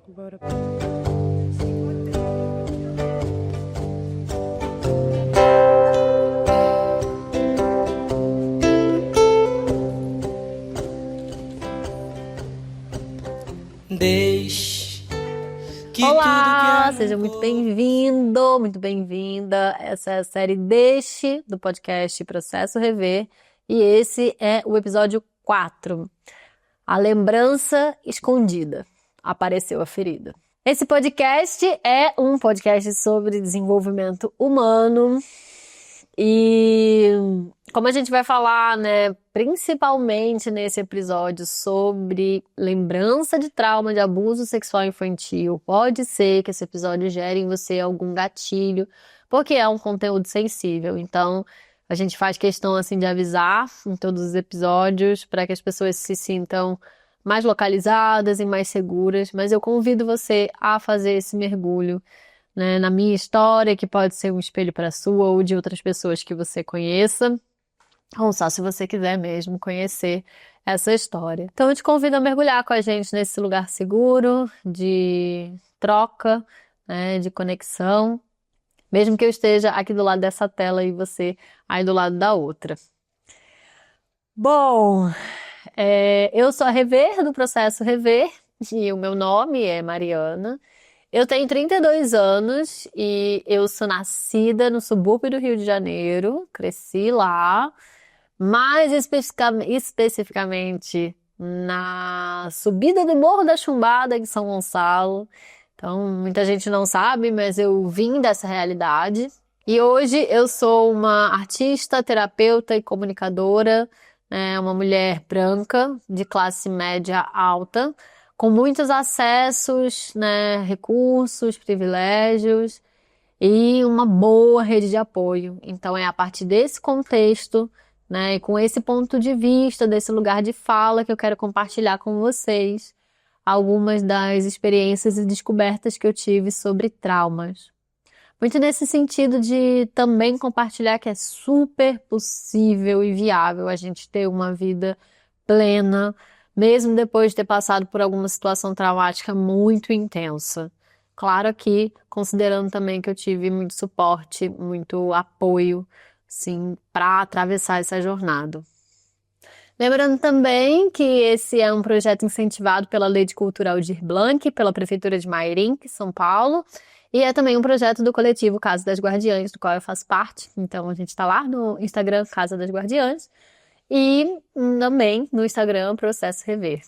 Bora. Olá, seja muito bem-vindo, muito bem-vinda. Essa é a série Deixe do podcast Processo Rever e esse é o episódio 4. A lembrança escondida. Apareceu a ferida. Esse podcast é um podcast sobre desenvolvimento humano e como a gente vai falar, né, principalmente nesse episódio sobre lembrança de trauma de abuso sexual infantil, pode ser que esse episódio gere em você algum gatilho, porque é um conteúdo sensível. Então, a gente faz questão assim de avisar em todos os episódios para que as pessoas se sintam mais localizadas e mais seguras, mas eu convido você a fazer esse mergulho, né, na minha história, que pode ser um espelho para a sua ou de outras pessoas que você conheça, ou só se você quiser mesmo conhecer essa história. Então eu te convido a mergulhar com a gente nesse lugar seguro, de troca, né, de conexão, mesmo que eu esteja aqui do lado dessa tela e você aí do lado da outra. Bom, eu sou a Rever, do Processo Rever, e o meu nome é Mariana. Eu tenho 32 anos e eu sou nascida no subúrbio do Rio de Janeiro, cresci lá, mais especificamente na subida do Morro da Chumbada, em São Gonçalo. Então, muita gente não sabe, mas eu vim dessa realidade. E hoje eu sou uma artista, terapeuta e comunicadora, né, uma mulher branca, de classe média alta, com muitos acessos, né, recursos, privilégios e uma boa rede de apoio. Então é a partir desse contexto, né, e com esse ponto de vista, desse lugar de fala que eu quero compartilhar com vocês algumas das experiências e descobertas que eu tive sobre traumas. Muito nesse sentido de também compartilhar que é super possível e viável a gente ter uma vida plena, mesmo depois de ter passado por alguma situação traumática muito intensa. Claro que, considerando também que eu tive muito suporte, muito apoio, sim, para atravessar essa jornada. Lembrando também que esse é um projeto incentivado pela Lei de Cultura Aldir Blanc, pela Prefeitura de Mairim, São Paulo, e é também um projeto do coletivo Casa das Guardiãs, do qual eu faço parte. Então a gente está lá no Instagram Casa das Guardiãs e também no Instagram Processo Rever.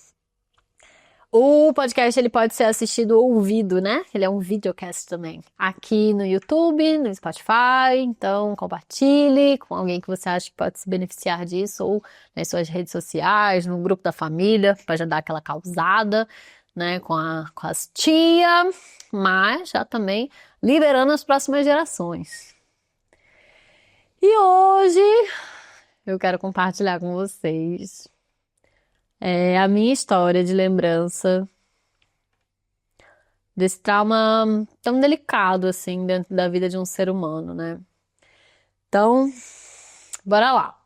O podcast ele pode ser assistido ou ouvido, né? Ele é um videocast também. Aqui no YouTube, no Spotify. Então compartilhe com alguém que você acha que pode se beneficiar disso, ou nas suas redes sociais, no grupo da família, para já dar aquela causada, né? Com as tia, mas já também liberando as próximas gerações. E hoje eu quero compartilhar com vocês a minha história de lembrança desse trauma tão delicado, assim, dentro da vida de um ser humano, né? Então, bora lá.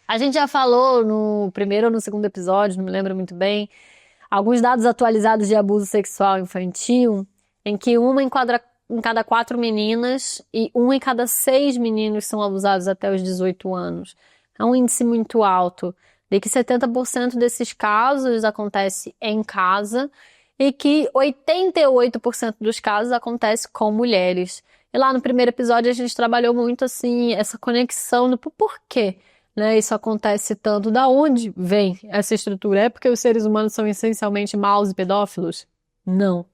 A gente já falou no primeiro ou no segundo episódio, não me lembro muito bem, alguns dados atualizados de abuso sexual infantil, em que uma em cada 4 meninas e 1 em cada 6 meninos são abusados até os 18 anos. É um índice muito alto, de que 70% desses casos acontece em casa e que 88% dos casos acontece com mulheres. E lá no primeiro episódio a gente trabalhou muito assim essa conexão do porquê, né, isso acontece tanto, da onde vem essa estrutura? É porque os seres humanos são essencialmente maus e pedófilos? Não.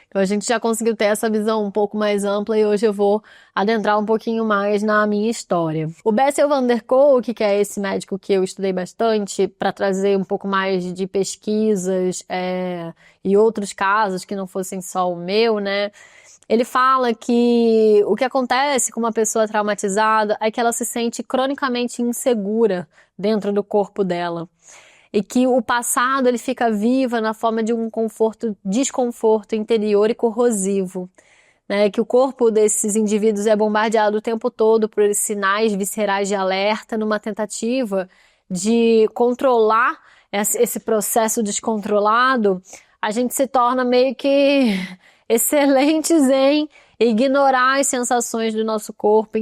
Então a gente já conseguiu ter essa visão um pouco mais ampla e hoje eu vou adentrar um pouquinho mais na minha história. O Bessel van der Kolk, que é esse médico que eu estudei bastante para trazer um pouco mais de pesquisas e outros casos que não fossem só o meu, né? Ele fala que o que acontece com uma pessoa traumatizada é que ela se sente cronicamente insegura dentro do corpo dela. E que o passado ele fica vivo na forma de um desconforto interior e corrosivo, né? Que o corpo desses indivíduos é bombardeado o tempo todo por sinais viscerais de alerta numa tentativa de controlar esse processo descontrolado a gente se torna meio que excelentes em ignorar as sensações do nosso corpo,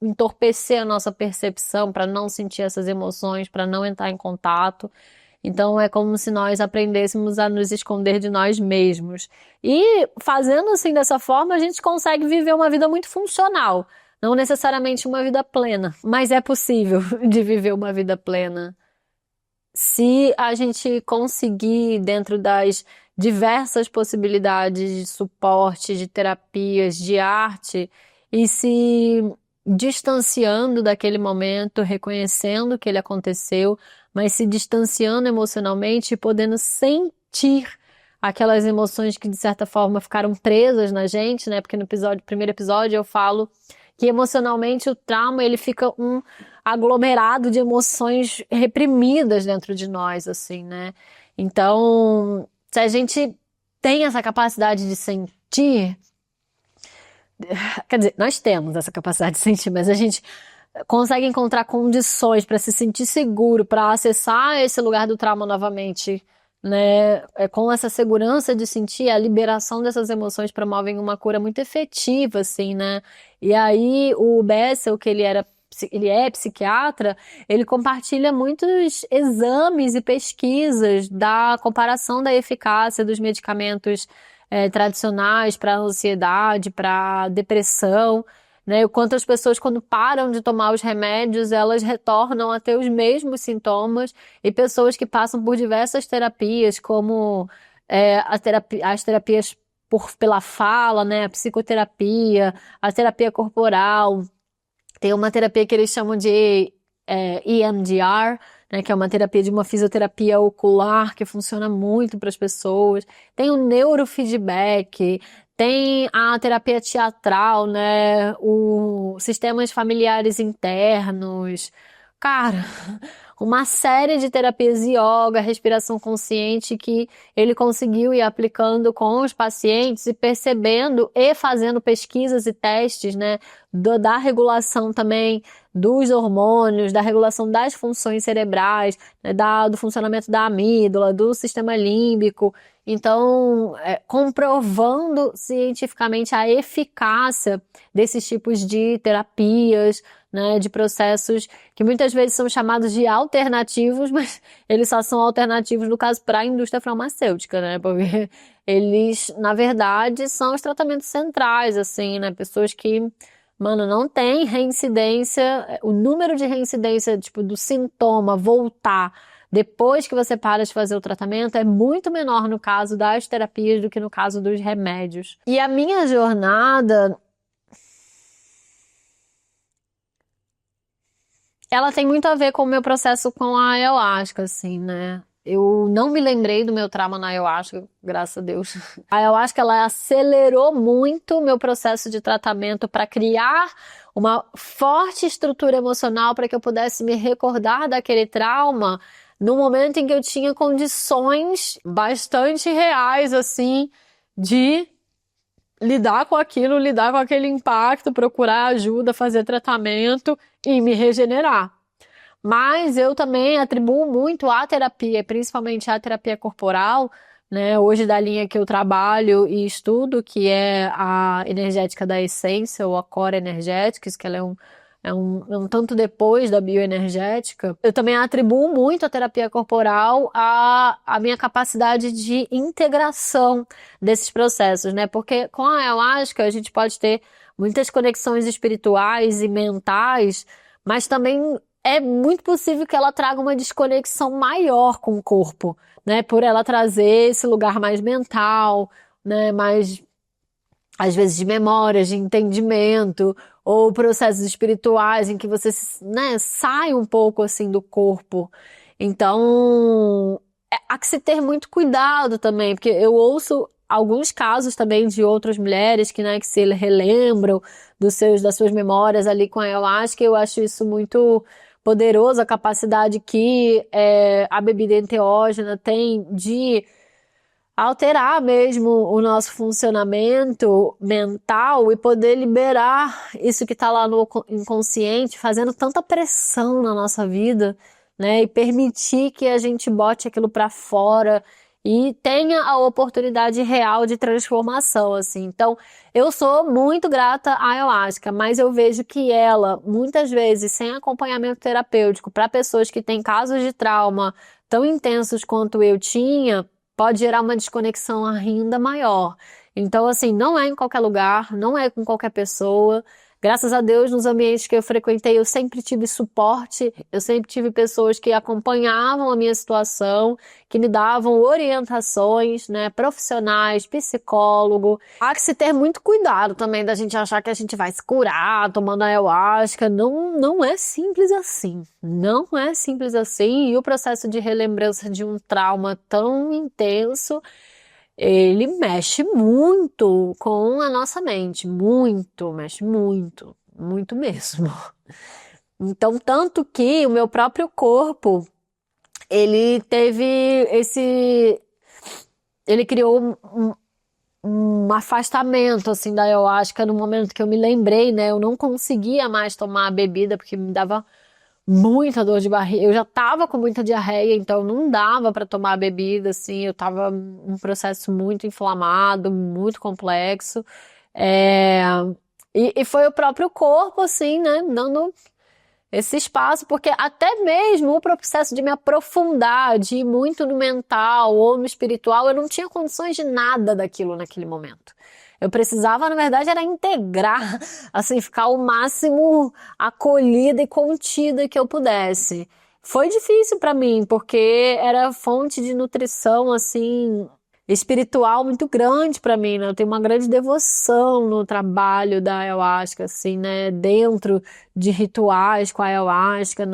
entorpecer a nossa percepção para não sentir essas emoções, para não entrar em contato. Então é como se nós aprendêssemos a nos esconder de nós mesmos. E fazendo assim dessa forma, a gente consegue viver uma vida muito funcional. Não necessariamente uma vida plena, mas é possível de viver uma vida plena. Se a gente conseguir, dentro das diversas possibilidades de suporte, de terapias, de arte, e se distanciando daquele momento, reconhecendo que ele aconteceu, mas se distanciando emocionalmente e podendo sentir aquelas emoções que de certa forma ficaram presas na gente, né? Porque no primeiro episódio eu falo que emocionalmente o trauma ele fica um aglomerado de emoções reprimidas dentro de nós, assim, né? Então, se a gente tem essa capacidade de sentir, quer dizer, nós temos essa capacidade de sentir, mas a gente consegue encontrar condições para se sentir seguro, para acessar esse lugar do trauma novamente, né? Com essa segurança de sentir, a liberação dessas emoções promovem uma cura muito efetiva, assim, né? E aí o Bessel, que ele é psiquiatra, ele compartilha muitos exames e pesquisas da comparação da eficácia dos medicamentos tradicionais para ansiedade, para depressão, né? O quanto as pessoas, quando param de tomar os remédios, elas retornam a ter os mesmos sintomas, e pessoas que passam por diversas terapias, como as terapias pela fala, né? A psicoterapia, a terapia corporal. Tem uma terapia que eles chamam de EMDR, né, que é uma terapia de uma fisioterapia ocular que funciona muito para as pessoas. Tem o neurofeedback, tem a terapia teatral, né, os sistemas familiares internos. Cara, uma série de terapias yoga, respiração consciente que ele conseguiu ir aplicando com os pacientes e percebendo e fazendo pesquisas e testes, né, da regulação também dos hormônios, da regulação das funções cerebrais, né, do funcionamento da amígdala, do sistema límbico. Então, comprovando cientificamente a eficácia desses tipos de terapias, né, de processos que muitas vezes são chamados de alternativos, mas eles só são alternativos, no caso, para a indústria farmacêutica, né, porque eles, na verdade, são os tratamentos centrais, assim, né, pessoas que, mano, não tem reincidência, o número de reincidência, tipo, do sintoma voltar depois que você para de fazer o tratamento é muito menor no caso das terapias do que no caso dos remédios. E a minha jornada, ela tem muito a ver com o meu processo com a ayahuasca, assim, né? Eu não me lembrei do meu trauma na ayahuasca, graças a Deus. A ayahuasca, ela acelerou muito o meu processo de tratamento para criar uma forte estrutura emocional para que eu pudesse me recordar daquele trauma no momento em que eu tinha condições bastante reais, assim, de lidar com aquilo, lidar com aquele impacto, procurar ajuda, fazer tratamento e me regenerar. Mas eu também atribuo muito à terapia, principalmente à terapia corporal, né? Hoje da linha que eu trabalho e estudo, que é a energética da essência, ou a Core Energetics, que ela é um tanto depois da bioenergética. Eu também atribuo muito à terapia corporal a minha capacidade de integração desses processos, né? Porque com a ayahuasca a gente pode ter muitas conexões espirituais e mentais, mas também é muito possível que ela traga uma desconexão maior com o corpo, né? Por ela trazer esse lugar mais mental, né? Mais, às vezes, de memórias, de entendimento, ou processos espirituais em que você, né, sai um pouco assim do corpo. Então, há que se ter muito cuidado também, porque eu ouço alguns casos também de outras mulheres que, né, que se relembram das suas memórias ali com a ayahuasca. Eu acho isso muito poderoso, a capacidade que a bebida enteógena tem de alterar mesmo o nosso funcionamento mental e poder liberar isso que está lá no inconsciente, fazendo tanta pressão na nossa vida, né? E permitir que a gente bote aquilo para fora e tenha a oportunidade real de transformação, assim. Então, eu sou muito grata à ayahuasca, mas eu vejo que ela, muitas vezes, sem acompanhamento terapêutico, para pessoas que têm casos de trauma tão intensos quanto eu tinha, pode gerar uma desconexão ainda maior. Então, assim, não é em qualquer lugar, não é com qualquer pessoa. Graças a Deus, nos ambientes que eu frequentei, eu sempre tive suporte, eu sempre tive pessoas que acompanhavam a minha situação, que me davam orientações, né, profissionais, psicólogo. Há que se ter muito cuidado também da gente achar que a gente vai se curar tomando ayahuasca. Não, não é simples assim. Não é simples assim. E o processo de relembrança de um trauma tão intenso, ele mexe muito com a nossa mente, muito, mexe muito, muito mesmo. Então, tanto que o meu próprio corpo, ele teve ele criou um afastamento, assim, da ayahuasca no momento que eu me lembrei, né? Eu não conseguia mais tomar a bebida porque me dava muita dor de barriga. Eu já tava com muita diarreia, então não dava para tomar a bebida, assim. Eu tava um processo muito inflamado, muito complexo. É, e foi o próprio corpo, assim, né? Dando esse espaço, porque até mesmo o processo de me aprofundar, de ir muito no mental ou no espiritual, eu não tinha condições de nada daquilo naquele momento. Eu precisava, na verdade, era integrar, assim, ficar o máximo acolhida e contida que eu pudesse. Foi difícil para mim, porque era fonte de nutrição, assim, espiritual muito grande para mim, né? Eu tenho uma grande devoção no trabalho da ayahuasca, assim, né? Dentro de rituais com a ayahuasca,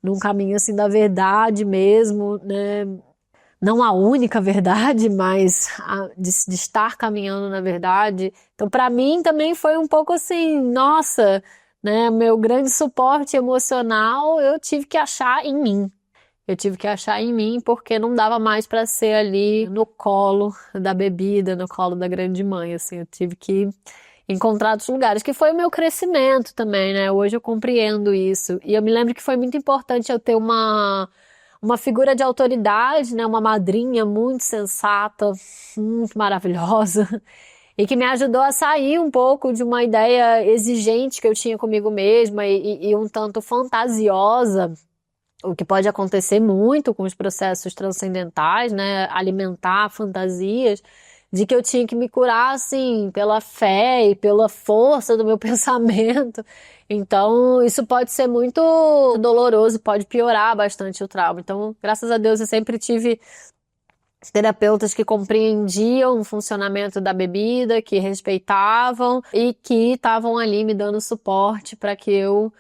num caminho, assim, da verdade mesmo, né? Não a única verdade, mas de estar caminhando na verdade. Então, para mim também foi um pouco assim, nossa, né? Meu grande suporte emocional eu tive que achar em mim. Eu tive que achar em mim porque não dava mais para ser ali no colo da bebida, no colo da grande mãe, assim. Eu tive que encontrar outros lugares, que foi o meu crescimento também, né? Hoje eu compreendo isso. E eu me lembro que foi muito importante eu ter uma figura de autoridade, né? Uma madrinha muito sensata, muito maravilhosa, e que me ajudou a sair um pouco de uma ideia exigente que eu tinha comigo mesma e um tanto fantasiosa, o que pode acontecer muito com os processos transcendentais, né? Alimentar fantasias de que eu tinha que me curar, assim, pela fé e pela força do meu pensamento. Então, isso pode ser muito doloroso, pode piorar bastante o trauma. Então, graças a Deus, eu sempre tive terapeutas que compreendiam o funcionamento da bebida, que respeitavam e que estavam ali me dando suporte para que eu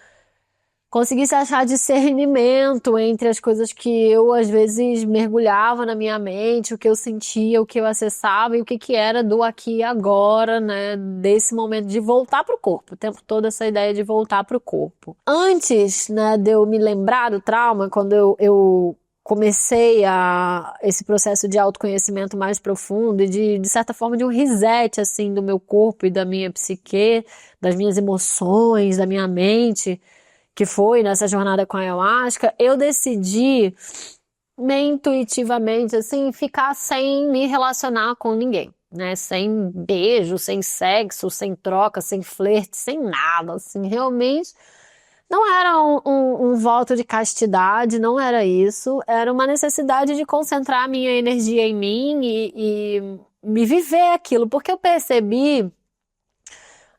conseguisse achar discernimento entre as coisas que eu, às vezes, mergulhava na minha mente, o que eu sentia, o que eu acessava e o que que era do aqui e agora, né? Desse momento de voltar pro corpo. O tempo todo essa ideia de voltar pro corpo. Antes, né, de eu me lembrar do trauma, quando eu comecei esse processo de autoconhecimento mais profundo e de certa forma, de um reset, assim, do meu corpo e da minha psique, das minhas emoções, da minha mente, que foi nessa jornada com a ayahuasca, eu decidi meio intuitivamente, assim, ficar sem me relacionar com ninguém, né? Sem beijo, sem sexo, sem troca, sem flerte, sem nada, assim, realmente não era um voto de castidade, não era isso, era uma necessidade de concentrar a minha energia em mim e me viver aquilo, porque eu percebi,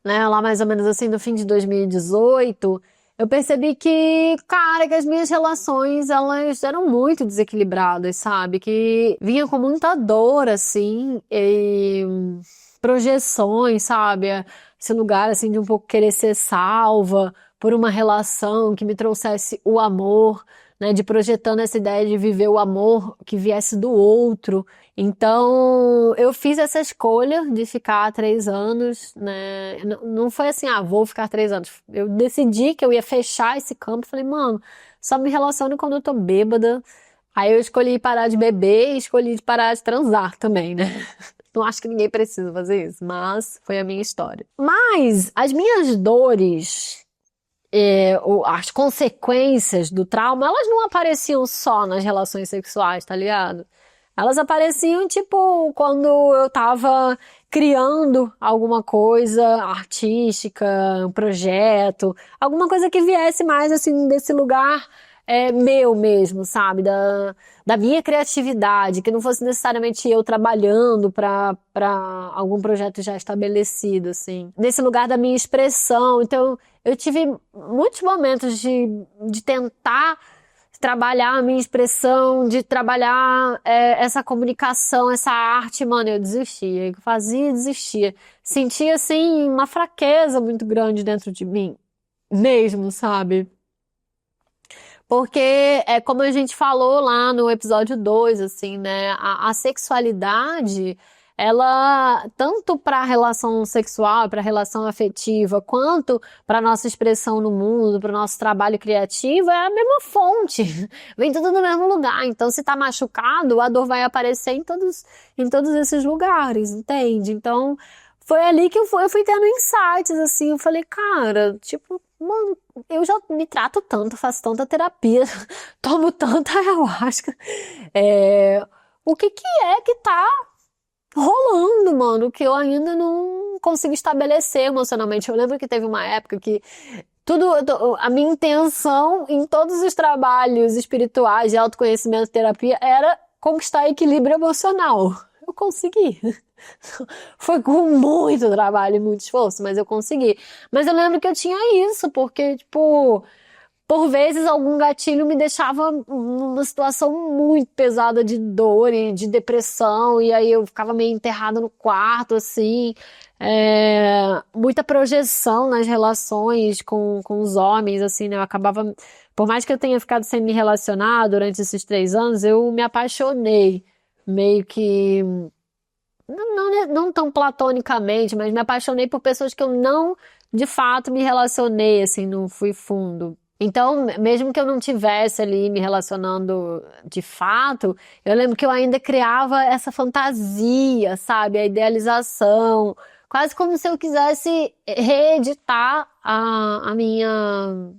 né, lá mais ou menos assim, no fim de 2018, eu percebi que, cara, que as minhas relações, elas eram muito desequilibradas, sabe? Que vinha com muita dor, assim, e projeções, sabe? Esse lugar, assim, de um pouco querer ser salva por uma relação que me trouxesse o amor, né? De projetando essa ideia de viver o amor que viesse do outro. Então, eu fiz essa escolha de ficar 3 anos, né? Não foi assim, vou ficar 3 anos. Eu decidi que eu ia fechar esse campo. Falei, mano, só me relaciono quando eu tô bêbada. Aí eu escolhi parar de beber e escolhi parar de transar também, né? Não acho que ninguém precisa fazer isso, mas foi a minha história. Mas as minhas dores, as consequências do trauma, elas não apareciam só nas relações sexuais, tá ligado? Elas apareciam, tipo, quando eu tava criando alguma coisa artística, um projeto, alguma coisa que viesse mais, assim, desse lugar meu mesmo, sabe? Da minha criatividade, que não fosse necessariamente eu trabalhando para algum projeto já estabelecido, assim. Nesse lugar da minha expressão. Então, eu tive muitos momentos de tentar trabalhar a minha expressão, de trabalhar essa comunicação, essa arte, mano, eu desistia. Eu fazia e desistia. Sentia, assim, uma fraqueza muito grande dentro de mim. Mesmo, sabe? Porque é como a gente falou lá no episódio 2 assim, né? A sexualidade, ela, tanto para a relação sexual, para a relação afetiva, quanto para nossa expressão no mundo, para o nosso trabalho criativo, é a mesma fonte. Vem tudo no mesmo lugar. Então, se tá machucado, a dor vai aparecer em todos esses lugares, entende? Então, foi ali que eu fui tendo insights, assim. Eu falei, cara, tipo, mano, eu já me trato tanto, faço tanta terapia, tomo tanta ayahuasca. É, o que é que tá rolando, mano, que eu ainda não consigo estabelecer emocionalmente? Eu lembro que teve uma época que a minha intenção em todos os trabalhos espirituais de autoconhecimento e terapia era conquistar equilíbrio emocional. Eu consegui. Foi com muito trabalho e muito esforço, mas eu consegui. Mas eu lembro que eu tinha isso, porque, tipo, por vezes algum gatilho me deixava numa situação muito pesada de dor e de depressão, e aí eu ficava meio enterrada no quarto, assim. Muita projeção nas relações com os homens, assim, né? Eu acabava. Por mais que eu tenha ficado sem me relacionar durante esses 3 anos, eu me apaixonei. Meio que não tão platonicamente, mas me apaixonei por pessoas que eu não, de fato, me relacionei, assim, não fui fundo. Então, mesmo que eu não tivesse ali me relacionando de fato, eu lembro que eu ainda criava essa fantasia, sabe? A idealização, quase como se eu quisesse reeditar a minha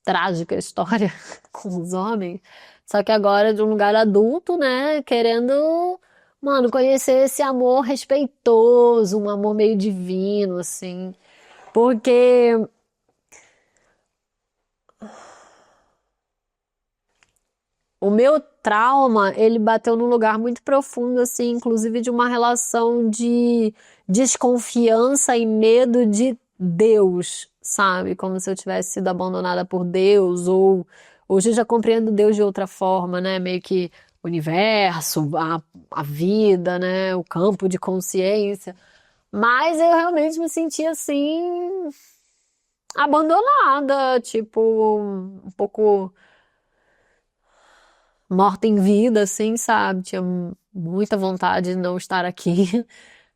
trágica história com os homens. Só que agora de um lugar adulto, né? Querendo, mano, conhecer esse amor respeitoso, um amor meio divino, assim. Porque o meu trauma, ele bateu num lugar muito profundo, assim, inclusive de uma relação de desconfiança e medo de Deus, sabe? Como se eu tivesse sido abandonada por Deus, ou hoje eu já compreendo Deus de outra forma, né? Meio que o universo, a vida, né? O campo de consciência. Mas eu realmente me senti assim, abandonada, tipo, um pouco morta em vida, assim, sabe? Tinha muita vontade de não estar aqui.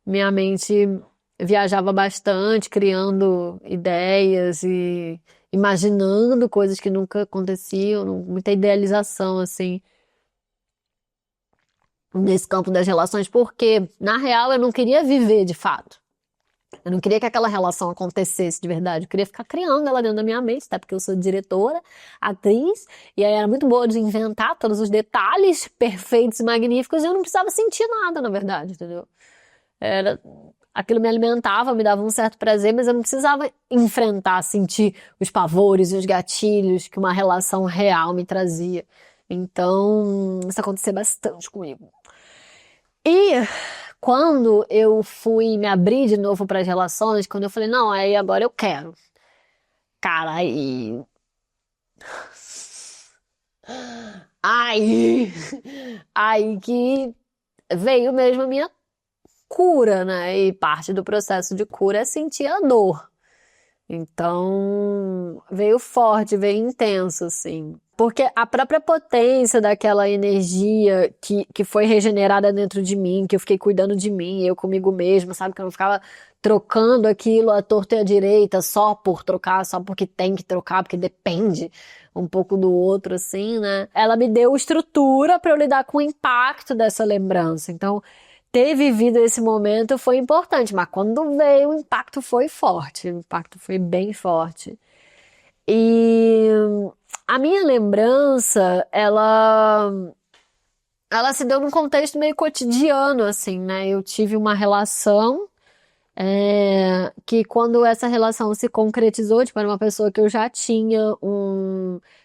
Minha mente viajava bastante, criando ideias e imaginando coisas que nunca aconteciam, muita idealização, assim, nesse campo das relações, porque, na real, eu não queria viver de fato. Eu não queria que aquela relação acontecesse de verdade. Eu queria ficar criando ela dentro da minha mente, até porque eu sou diretora, atriz, e aí era muito boa de inventar todos os detalhes perfeitos e magníficos, e eu não precisava sentir nada, na verdade, entendeu? Era, aquilo me alimentava, me dava um certo prazer, mas eu não precisava enfrentar, sentir os pavores e os gatilhos que uma relação real me trazia. Então, isso acontecia bastante comigo. E quando eu fui me abrir de novo para as relações, quando eu falei, não, aí agora eu quero. Cara, aí, aí que veio mesmo a minha cura, né? E parte do processo de cura é sentir a dor. Então, veio forte, veio intenso, assim. Porque a própria potência daquela energia que foi regenerada dentro de mim, que eu fiquei cuidando de mim, eu comigo mesma, sabe? Que eu não ficava trocando aquilo à torta e à direita só por trocar, só porque tem que trocar, porque depende um pouco do outro, assim, né? Ela me deu estrutura para eu lidar com o impacto dessa lembrança. Então, ter vivido esse momento foi importante, mas quando veio, o impacto foi forte, o impacto foi bem forte. E a minha lembrança, ela ela se deu num contexto meio cotidiano, assim, né? Eu tive uma relação que quando essa relação se concretizou, tipo, era uma pessoa que eu já tinha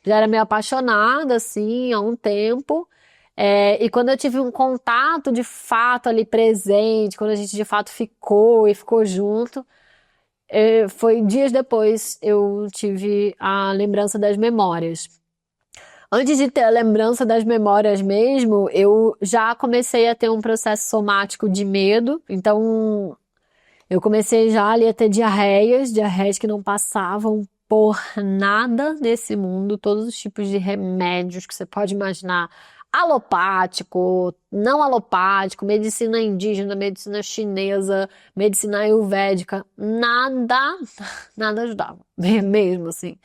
já era meio apaixonada, assim, há um tempo. E quando eu tive um contato de fato ali presente, quando a gente de fato ficou e ficou junto, foi dias depois eu tive a lembrança das memórias. Antes de ter a lembrança das memórias mesmo, eu já comecei a ter um processo somático de medo. Então, eu comecei já ali a ter diarreias que não passavam por nada nesse mundo, todos os tipos de remédios que você pode imaginar. Alopático, não alopático, medicina indígena, medicina chinesa, medicina ayurvédica, nada, nada ajudava, mesmo assim.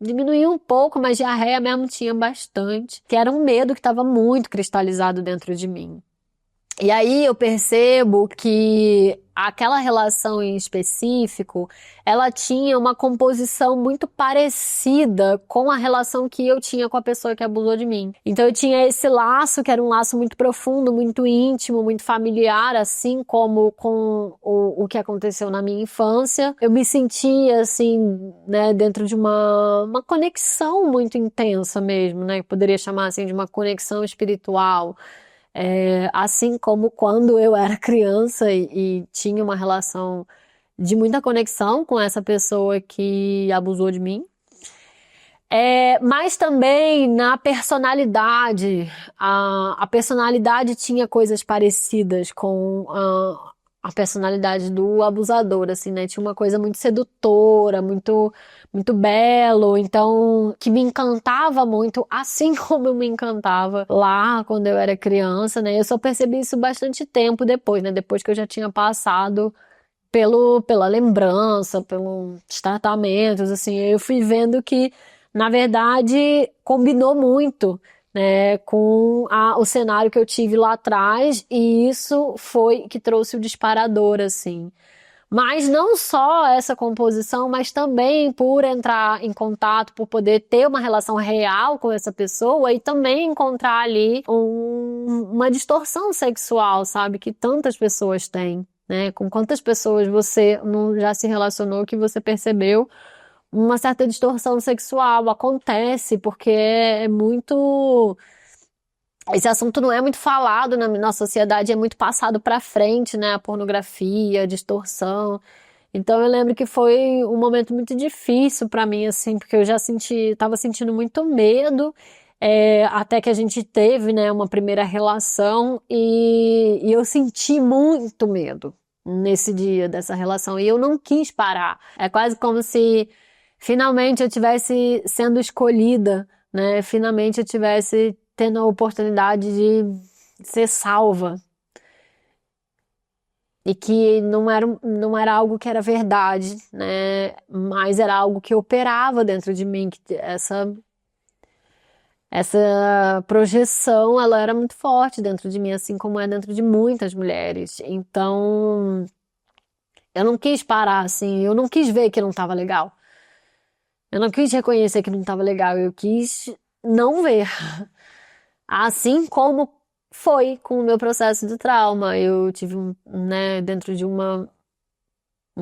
Diminuiu um pouco, mas diarreia mesmo tinha bastante, que era um medo que estava muito cristalizado dentro de mim. E aí eu percebo que aquela relação em específico, ela tinha uma composição muito parecida com a relação que eu tinha com a pessoa que abusou de mim. Então eu tinha esse laço, que era um laço muito profundo, muito íntimo, muito familiar, assim como com o que aconteceu na minha infância. Eu me sentia, assim, né, dentro de uma conexão muito intensa mesmo, né? Eu poderia chamar, assim, de uma conexão espiritual. Assim como quando eu era criança e tinha uma relação de muita conexão com essa pessoa que abusou de mim. Mas também na personalidade. A personalidade tinha coisas parecidas com a personalidade do abusador, assim, né? Tinha uma coisa muito sedutora, muito, muito belo, então, que me encantava muito, assim como eu me encantava lá quando eu era criança, né? Eu só percebi isso bastante tempo depois, né? Depois que eu já tinha passado pela lembrança, pelos tratamentos, assim, eu fui vendo que, na verdade, combinou muito, né, com o cenário que eu tive lá atrás, e isso foi que trouxe o disparador, assim. Mas não só essa composição, mas também por entrar em contato, por poder ter uma relação real com essa pessoa e também encontrar ali uma distorção sexual, sabe? Que tantas pessoas têm, né? Com quantas pessoas você não já se relacionou que você percebeu uma certa distorção sexual? Acontece porque é muito. Esse assunto não é muito falado na sociedade, é muito passado pra frente, né? A pornografia, a distorção. Então eu lembro que foi um momento muito difícil pra mim, assim, porque eu já tava sentindo muito medo, até que a gente teve, né, uma primeira relação e eu senti muito medo nesse dia dessa relação e eu não quis parar. É quase como se finalmente eu tivesse sendo escolhida, né? Finalmente eu tivesse tendo a oportunidade de ser salva. E que não era algo que era verdade, né? Mas era algo que operava dentro de mim, que essa projeção, ela era muito forte dentro de mim, assim como é dentro de muitas mulheres. Então, eu não quis parar, assim, eu não quis ver que não estava legal. Eu não quis reconhecer que não estava legal, eu quis não ver. Assim como foi com o meu processo de trauma. Eu tive, né, dentro de um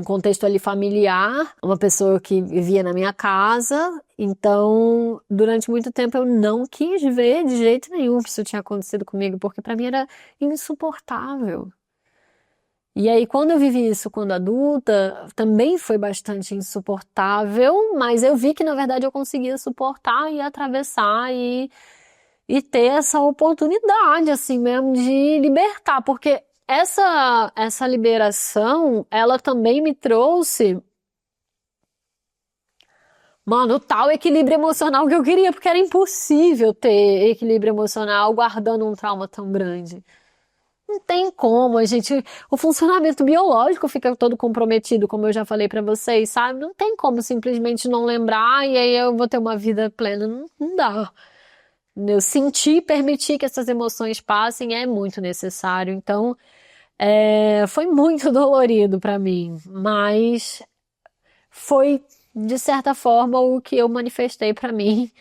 contexto ali familiar, uma pessoa que vivia na minha casa, então durante muito tempo eu não quis ver de jeito nenhum que isso tinha acontecido comigo, porque para mim era insuportável. E aí quando eu vivi isso quando adulta, também foi bastante insuportável, mas eu vi que na verdade eu conseguia suportar e atravessar e ter essa oportunidade, assim mesmo, de libertar, porque essa liberação, ela também me trouxe, mano, o tal equilíbrio emocional que eu queria, porque era impossível ter equilíbrio emocional guardando um trauma tão grande. Não tem como, a gente, o funcionamento biológico fica todo comprometido, como eu já falei pra vocês, sabe? Não tem como simplesmente não lembrar e aí eu vou ter uma vida plena, não dá. Eu sentir, permitir que essas emoções passem é muito necessário. Então, foi muito dolorido para mim, mas foi de certa forma o que eu manifestei para mim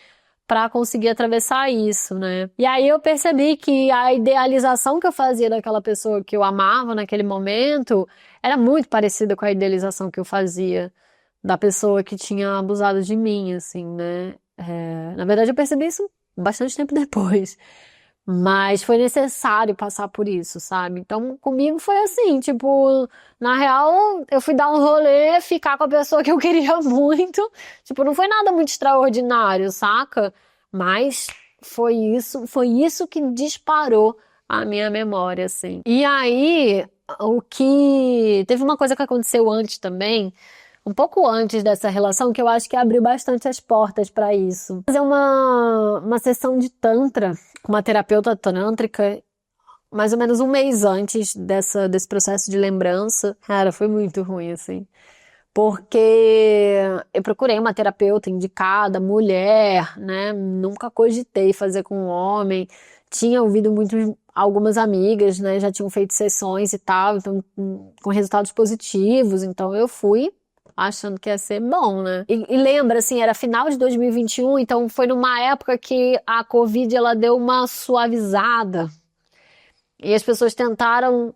para conseguir atravessar isso, né? E aí eu percebi que a idealização que eu fazia daquela pessoa que eu amava naquele momento era muito parecida com a idealização que eu fazia da pessoa que tinha abusado de mim, assim, né? Na verdade, eu percebi isso bastante tempo depois. Mas foi necessário passar por isso, sabe? Então, comigo foi assim, tipo, na real, eu fui dar um rolê, ficar com a pessoa que eu queria muito. Tipo, não foi nada muito extraordinário, saca? Mas foi isso que disparou a minha memória, assim. E aí, teve uma coisa que aconteceu antes também, um pouco antes dessa relação, que eu acho que abriu bastante as portas pra isso. Fazer uma sessão de tantra com uma terapeuta tântrica, mais ou menos um mês antes desse processo de lembrança. Cara, foi muito ruim, assim. Porque eu procurei uma terapeuta indicada, mulher, né? Nunca cogitei fazer com um homem. Tinha ouvido algumas amigas, né? Já tinham feito sessões e tal, então, com resultados positivos. Então eu fui achando que ia ser bom, né? E lembra, assim, era final de 2021, então foi numa época que a Covid, ela deu uma suavizada. E as pessoas tentaram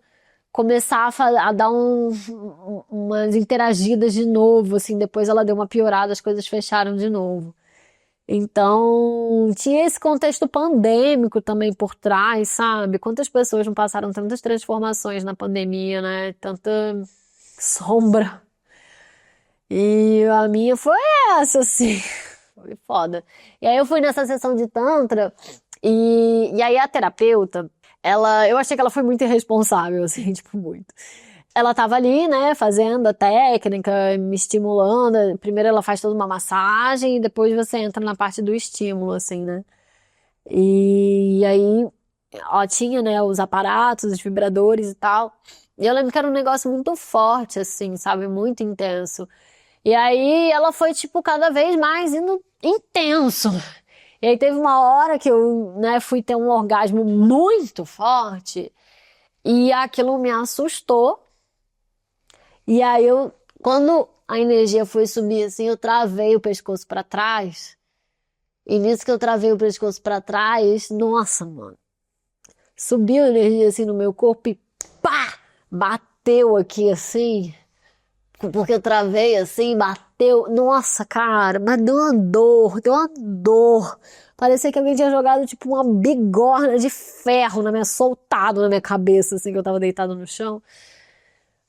começar a dar umas interagidas de novo, assim, depois ela deu uma piorada, as coisas fecharam de novo. Então, tinha esse contexto pandêmico também por trás, sabe? Quantas pessoas não passaram tantas transformações na pandemia, né? Tanta sombra. E a minha foi essa, assim. Foi foda. E aí eu fui nessa sessão de Tantra e aí a terapeuta, eu achei que ela foi muito irresponsável, assim, tipo, muito. Ela tava ali, né, fazendo a técnica, me estimulando. Primeiro ela faz toda uma massagem e depois você entra na parte do estímulo, assim, né? E aí, ó, tinha, né, os aparatos, os vibradores e tal. E eu lembro que era um negócio muito forte, assim, sabe? Muito intenso. E aí ela foi, tipo, cada vez mais indo intenso. E aí teve uma hora que eu, né, fui ter um orgasmo muito forte e aquilo me assustou. E aí quando a energia foi subir assim, eu travei o pescoço pra trás. E nisso que eu travei o pescoço pra trás, nossa, mano. Subiu a energia assim no meu corpo e pá! Bateu aqui assim. Porque eu travei assim, bateu. Nossa, cara, mas deu uma dor, deu uma dor. Parecia que alguém tinha jogado tipo uma bigorna de ferro soltado na minha cabeça, assim, que eu tava deitado no chão.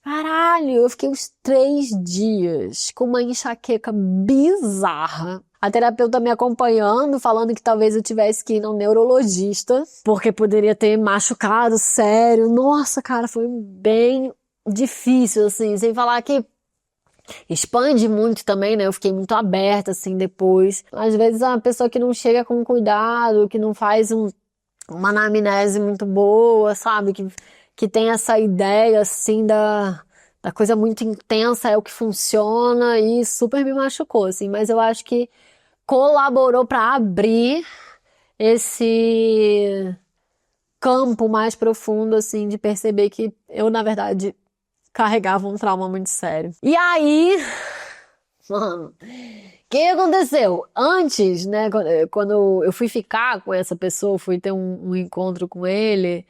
Caralho, eu fiquei uns 3 dias com uma enxaqueca bizarra. A terapeuta me acompanhando, falando que talvez eu tivesse que ir no neurologista, porque poderia ter machucado, sério. Nossa, cara, foi bem difícil, assim, sem falar que expande muito também, né? Eu fiquei muito aberta, assim, depois. Às vezes a pessoa que não chega com cuidado, que não faz uma anamnese muito boa, sabe? Que tem essa ideia, assim, da coisa muito intensa, é o que funciona e super me machucou, assim. Mas eu acho que colaborou para abrir esse campo mais profundo, assim, de perceber que eu, na verdade, carregava um trauma muito sério. E aí, mano, o que aconteceu? Antes, né, quando eu fui ficar com essa pessoa, fui ter um encontro com ele,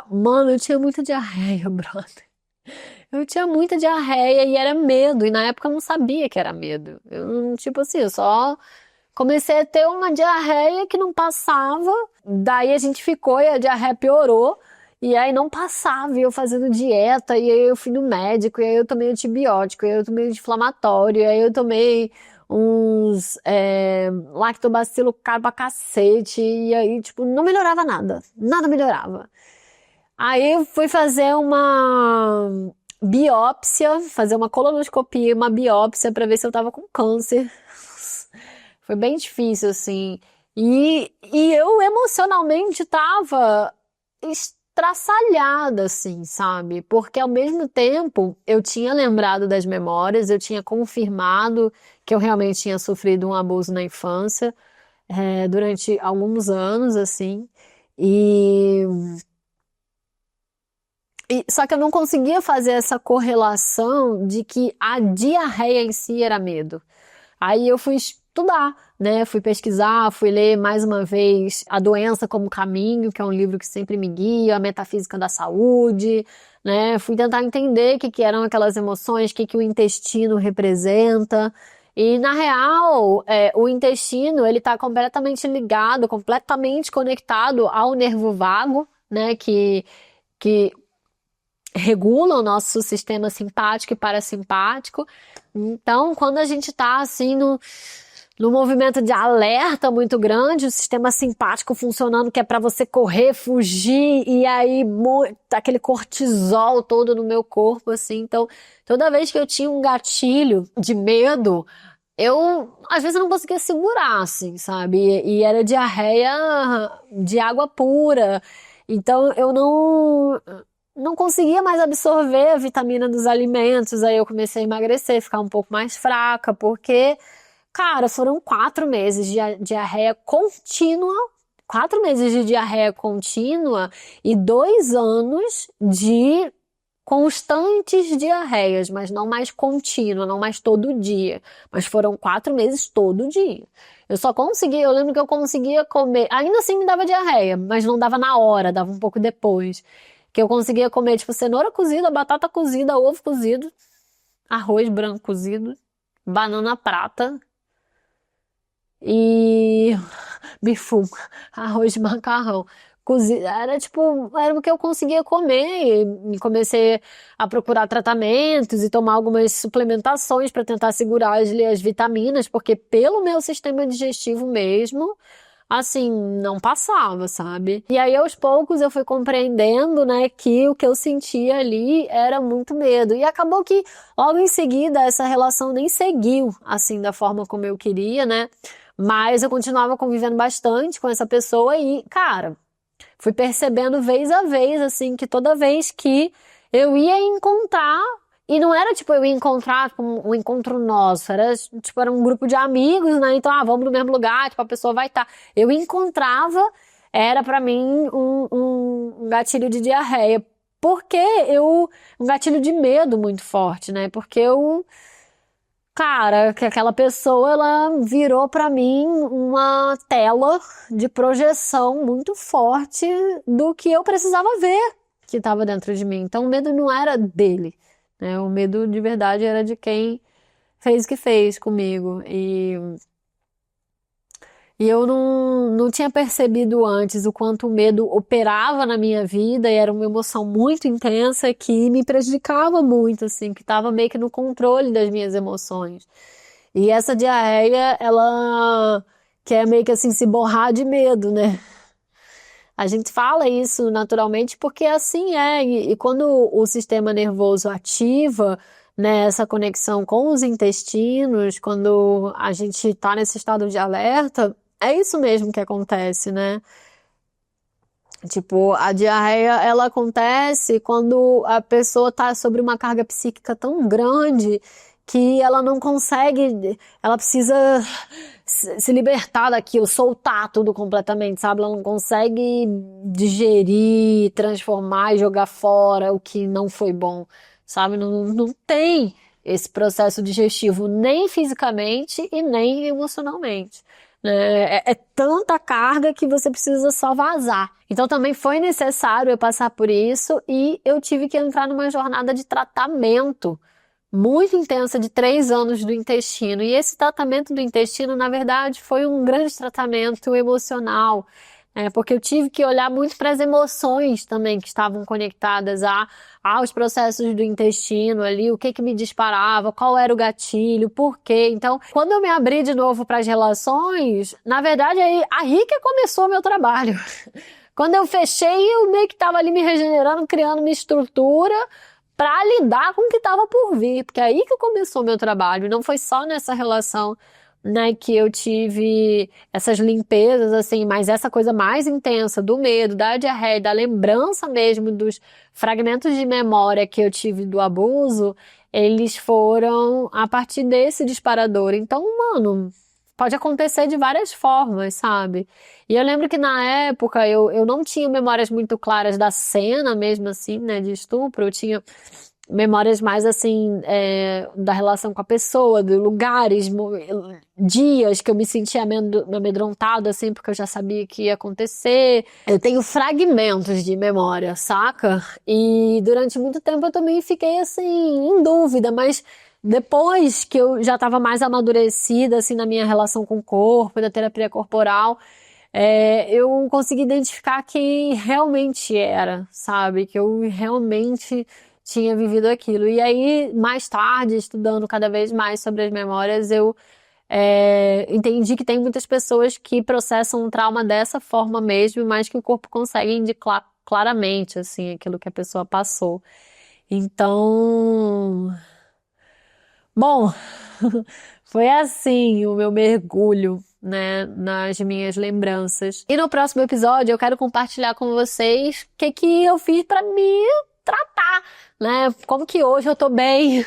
mano, eu tinha muita diarreia, brother. Eu tinha muita diarreia e era medo, e na época eu não sabia que era medo. Tipo assim, eu só comecei a ter uma diarreia que não passava, daí a gente ficou e a diarreia piorou, e aí não passava, e eu fazendo dieta, e aí eu fui no médico, e aí eu tomei antibiótico, e aí eu tomei anti-inflamatório, e aí eu tomei uns lactobacilo caro pra cacete, e aí, tipo, não melhorava nada. Nada melhorava. Aí eu fui fazer uma biópsia, fazer uma colonoscopia, uma biópsia pra ver se eu tava com câncer. Foi bem difícil, assim. E eu emocionalmente tava estraçalhada, assim, sabe? Porque ao mesmo tempo eu tinha lembrado das memórias, eu tinha confirmado que eu realmente tinha sofrido um abuso na infância, durante alguns anos, assim. Só que eu não conseguia fazer essa correlação de que a diarreia em si era medo. Aí eu fui estudar, né? Fui pesquisar, fui ler mais uma vez A Doença como Caminho, que é um livro que sempre me guia, A Metafísica da Saúde, né? Fui tentar entender o que eram aquelas emoções, o que o intestino representa. E, na real, o intestino, ele está completamente ligado, completamente conectado ao nervo vago, né? Que regula o nosso sistema simpático e parasimpático. Então, quando a gente está assim no movimento de alerta muito grande, o sistema simpático funcionando, que é para você correr, fugir, e aí aquele cortisol todo no meu corpo, assim. Então, toda vez que eu tinha um gatilho de medo, eu, às vezes, eu não conseguia segurar, assim, sabe? E era diarreia de água pura. Então, eu não conseguia mais absorver a vitamina dos alimentos. Aí eu comecei a emagrecer, ficar um pouco mais fraca, porque, cara, foram 4 meses de diarreia contínua. 4 meses de diarreia contínua e 2 anos de constantes diarreias, mas não mais contínua, não mais todo dia. Mas foram 4 meses todo dia. Eu lembro que eu conseguia comer, ainda assim me dava diarreia, mas não dava na hora, dava um pouco depois. Que eu conseguia comer, tipo, cenoura cozida, batata cozida, ovo cozido, arroz branco cozido, banana prata e bifum, arroz de macarrão. Era tipo, era o que eu conseguia comer e comecei a procurar tratamentos e tomar algumas suplementações para tentar segurar as vitaminas, porque pelo meu sistema digestivo mesmo, assim, não passava, sabe? E aí, aos poucos, eu fui compreendendo, né, que o que eu sentia ali era muito medo. E acabou que, logo em seguida, essa relação nem seguiu, assim, da forma como eu queria, né? Mas eu continuava convivendo bastante com essa pessoa e, cara, fui percebendo vez a vez, assim, que toda vez que eu ia encontrar, e não era tipo eu ia encontrar um encontro nosso, era um grupo de amigos, né? Então, vamos no mesmo lugar, tipo, a pessoa vai estar. Eu encontrava, era pra mim um gatilho de diarreia. Porque um gatilho de medo muito forte, né? Porque cara, que aquela pessoa, ela virou pra mim uma tela de projeção muito forte do que eu precisava ver que estava dentro de mim. Então o medo não era dele, né? O medo de verdade era de quem fez o que fez comigo. E eu não tinha percebido antes o quanto o medo operava na minha vida e era uma emoção muito intensa que me prejudicava muito, assim, que estava meio que no controle das minhas emoções. E essa diarreia, ela quer meio que assim se borrar de medo, né? A gente fala isso naturalmente porque assim é. E quando o sistema nervoso ativa, né, essa conexão com os intestinos, quando a gente está nesse estado de alerta, é isso mesmo que acontece, né? Tipo, a diarreia, ela acontece quando a pessoa tá sobre uma carga psíquica tão grande que ela não consegue, ela precisa se libertar daquilo, soltar tudo completamente, sabe? Ela não consegue digerir, transformar e jogar fora o que não foi bom, sabe? Não tem esse processo digestivo nem fisicamente e nem emocionalmente. Né? É tanta carga que você precisa só vazar. Então também foi necessário eu passar por isso e eu tive que entrar numa jornada de tratamento muito intensa de 3 anos do intestino. E esse tratamento do intestino, na verdade, foi um grande tratamento emocional, porque eu tive que olhar muito para as emoções também que estavam conectadas aos processos do intestino ali, o que me disparava, qual era o gatilho, por quê. Então, quando eu me abri de novo para as relações, na verdade, aí que começou o meu trabalho. Quando eu fechei, eu meio que estava ali me regenerando, criando uma estrutura para lidar com o que estava por vir, porque é aí que começou o meu trabalho. Não foi só nessa relação, né, que eu tive essas limpezas, assim, mas essa coisa mais intensa do medo, da diarreia, da lembrança mesmo dos fragmentos de memória que eu tive do abuso, eles foram a partir desse disparador. Então, mano, pode acontecer de várias formas, sabe? E eu lembro que na época eu não tinha memórias muito claras da cena mesmo assim, né, de estupro. Eu tinha memórias mais assim, da relação com a pessoa, de lugares, dias que eu me sentia amedrontada, assim, porque eu já sabia que ia acontecer. Eu tenho fragmentos de memória, saca? E durante muito tempo eu também fiquei assim, em dúvida, mas depois que eu já estava mais amadurecida, assim, na minha relação com o corpo, da terapia corporal, eu consegui identificar quem realmente era, sabe? Que eu realmente tinha vivido aquilo. E aí, mais tarde, estudando cada vez mais sobre as memórias, eu entendi que tem muitas pessoas que processam um trauma dessa forma mesmo, mas que o corpo consegue indicar claramente, assim, aquilo que a pessoa passou. Então, bom, foi assim o meu mergulho, né, nas minhas lembranças. E no próximo episódio eu quero compartilhar com vocês o que eu fiz pra me tratar, né? Como que hoje eu tô bem,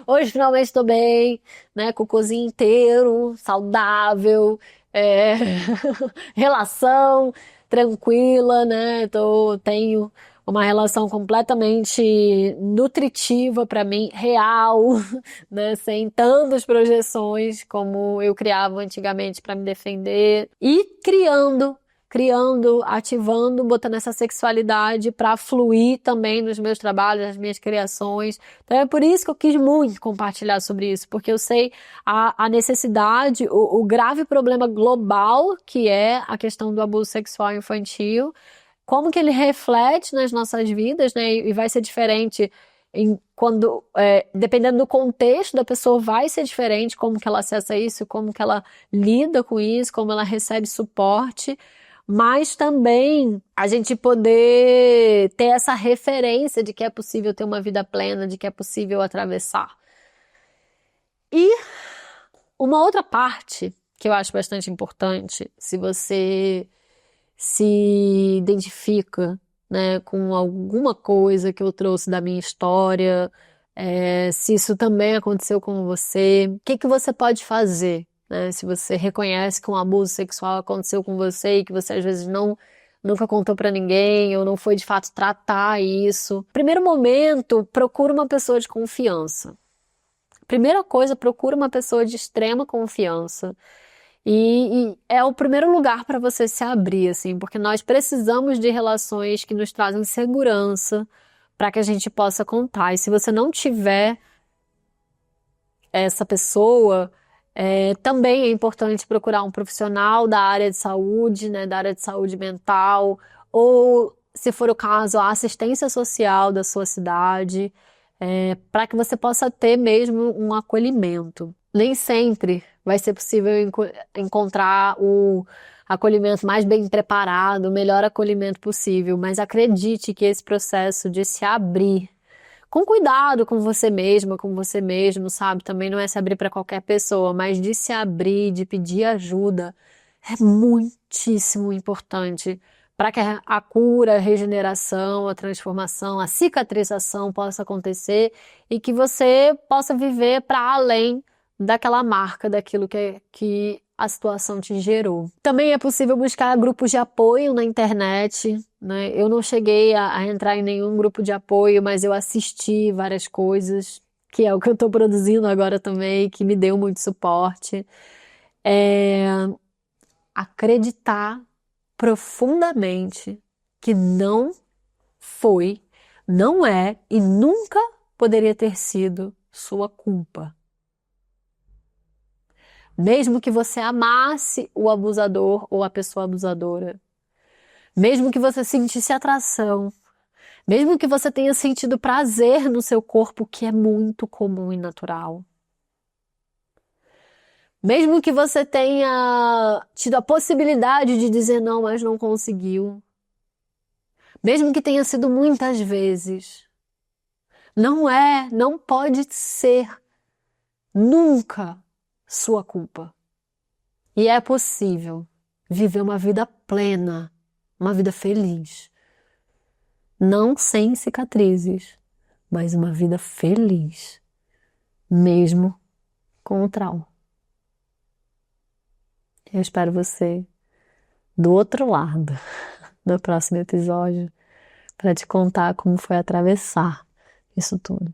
hoje finalmente tô bem, né? Com o cozinho inteiro, saudável, relação tranquila, né? Tenho uma relação completamente nutritiva para mim, real, né? Sem tantas projeções como eu criava antigamente para me defender e criando, ativando, botando essa sexualidade para fluir também nos meus trabalhos, nas minhas criações. Então é por isso que eu quis muito compartilhar sobre isso, porque eu sei a necessidade, o grave problema global que é a questão do abuso sexual infantil, como que ele reflete nas nossas vidas, né? E vai ser diferente dependendo do contexto da pessoa, vai ser diferente como que ela acessa isso, como que ela lida com isso, como ela recebe suporte, mas também a gente poder ter essa referência de que é possível ter uma vida plena, de que é possível atravessar. E uma outra parte que eu acho bastante importante, se você se identifica, né, com alguma coisa que eu trouxe da minha história, se isso também aconteceu com você, o que você pode fazer, né, se você reconhece que um abuso sexual aconteceu com você e que você às vezes nunca contou pra ninguém ou não foi de fato tratar isso. Primeiro momento, procura uma pessoa de confiança. Primeira coisa, procura uma pessoa de extrema confiança. E é o primeiro lugar para você se abrir, assim, porque nós precisamos de relações que nos trazem segurança para que a gente possa contar. E se você não tiver essa pessoa, também é importante procurar um profissional da área de saúde, né, da área de saúde mental, ou, se for o caso, a assistência social da sua cidade, para que você possa ter mesmo um acolhimento. Nem sempre vai ser possível encontrar o acolhimento mais bem preparado, o melhor acolhimento possível, mas acredite que esse processo de se abrir, com cuidado com você mesma, com você mesmo, sabe? Também não é se abrir para qualquer pessoa, mas de se abrir, de pedir ajuda, é muitíssimo importante para que a cura, a regeneração, a transformação, a cicatrização possa acontecer e que você possa viver para além daquela marca, daquilo que a situação te gerou. Também é possível buscar grupos de apoio na internet, né? Eu não cheguei a entrar em nenhum grupo de apoio, mas eu assisti várias coisas, que é o que eu estou produzindo agora também, que me deu muito suporte. Acreditar profundamente que não foi, não é e nunca poderia ter sido sua culpa. Mesmo que você amasse o abusador ou a pessoa abusadora, mesmo que você sentisse atração, mesmo que você tenha sentido prazer no seu corpo, que é muito comum e natural, mesmo que você tenha tido a possibilidade de dizer não, mas não conseguiu, mesmo que tenha sido muitas vezes, não pode ser nunca sua culpa. E é possível viver uma vida plena, uma vida feliz. Não sem cicatrizes, mas uma vida feliz, mesmo com o trauma. Eu espero você do outro lado no próximo episódio para te contar como foi atravessar isso tudo.